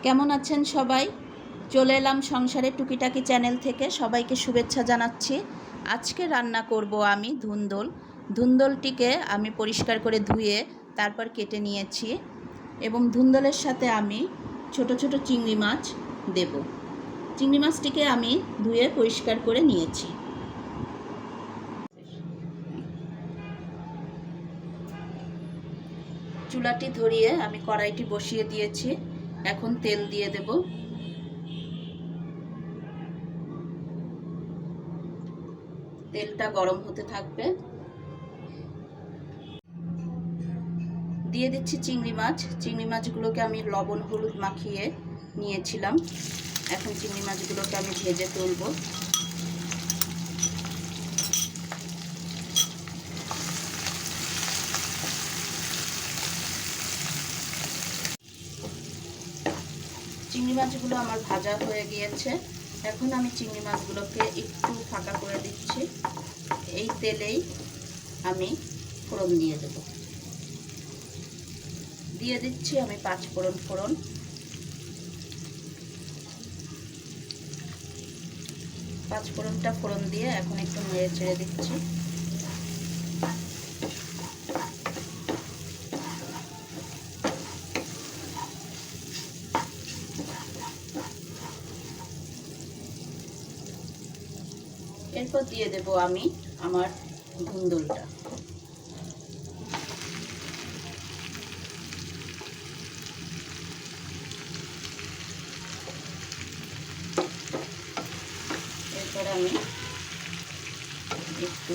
কেমন আছেন সবাই? চলে এলাম সংসারের টুকিটাকি চ্যানেল থেকে। সবাইকে শুভেচ্ছা জানাচ্ছি। আজকে রান্না করব আমি ধুন্দল। ধুন্দলটিকে আমি পরিষ্কার করে ধুয়ে তারপর কেটে নিয়েছি এবং ধুন্দলের সাথে আমি ছোট ছোট চিংড়ি মাছ দেব। চিংড়ি মাছটিকে আমি ধুয়ে পরিষ্কার করে নিয়েছি। চুলাটি ধরিয়ে আমি কড়াইটি বসিয়ে দিয়েছি। এখন তেল দিয়ে দেব। তেলটা গরম হতে থাকবে। দিয়ে দিচ্ছি চিংড়ি মাছ। চিংড়ি মাছগুলোকে আমি লবণ হলুদ মাখিয়ে নিয়েছিলাম। এখন চিংড়ি মাছগুলোকে আমি ভেজে তুলব। চিংড়ি মাছগুলো আমার ভাজা হয়ে গিয়েছে। এখন আমি চিংড়ি মাছগুলোকে একটু ফাঁকা করে দিচ্ছি। এই তেলেই আমি ফোড়ন দিয়ে দেব। দিয়ে দিচ্ছি আমি 5 ফোড়ন। পাঁচফোড়নটা ফোড়ন দিয়ে এখন একটু নেড়ে চেড়ে দিচ্ছি। এরপর দিয়ে দেব আমি আমার ধুন্দলটা। এরপর আমি একটু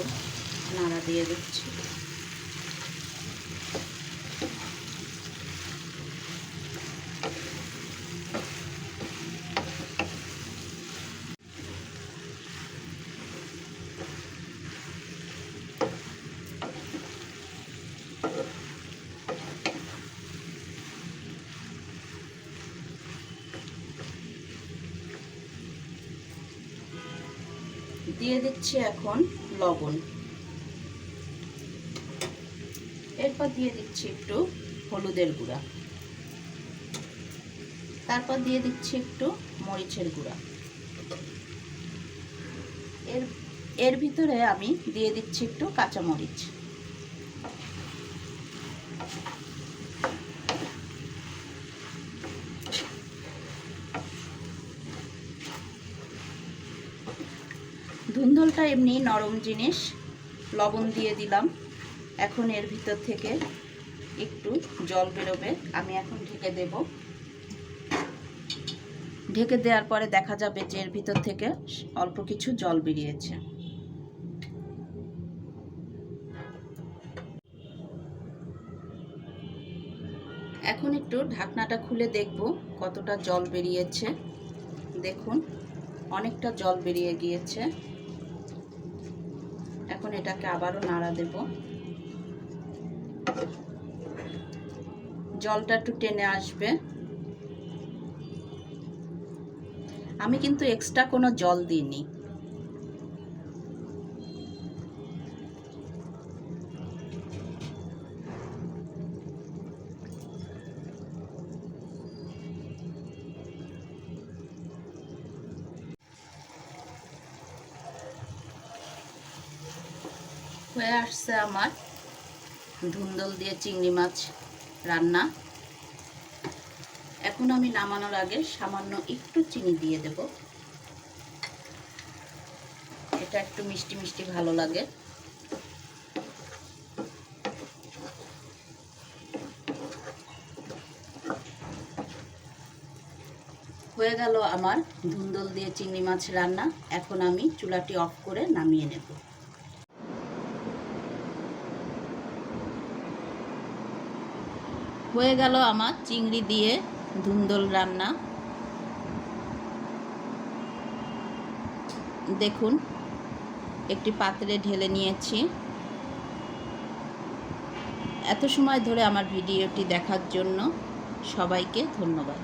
নাড়া দিয়ে দিচ্ছি। দিয়ে দিচ্ছি এখন লবণ। এরপর দিয়ে দিচ্ছি একটু হলুদের গুঁড়া। তারপর দিয়ে দিচ্ছি একটু মরিচের গুঁড়া। এর ভিতরে আমি দিয়ে দিচ্ছি একটু কাঁচামরিচ। ধুন্দলটা এমনি নরম জিনিস, লবণ দিয়ে দিলাম। এখন এর ভিতর থেকে একটু জল বেরোবে। আমি এখন ঢেকে দেব। ঢেকে দেওয়ার পরে দেখা যাবে যে এর ভিতর থেকে অল্প কিছু জল বেরিয়েছে। এখন একটু ঢাকনাটা খুলে দেখব কতটা জল বেরিয়েছে। দেখুন, অনেকটা জল বেরিয়ে গিয়েছে। এখন এটাকে আবারও নাড়া দেব। জলটা একটু টেনে আসবে। আমি কিন্তু এক্সট্রা কোনো জল দিইনি। হয়ে আসছে আমার ধুন্দল দিয়ে চিংড়ি মাছ রান্না। এখন আমি নামানোর আগে সামান্য একটু চিনি দিয়ে দেব। এটা একটু মিষ্টি মিষ্টি ভালো লাগে। হয়ে গেল আমার ধুন্দল দিয়ে চিংড়ি মাছ রান্না। এখন আমি চুলাটি অফ করে নামিয়ে নেব। হয়ে গেল আমার চিংড়ি দিয়ে ধুন্দল রান্না। দেখুন, একটি পাত্রে ঢেলে নিয়েছি। এত সময় ধরে আমার ভিডিওটি দেখার জন্য সবাইকে ধন্যবাদ।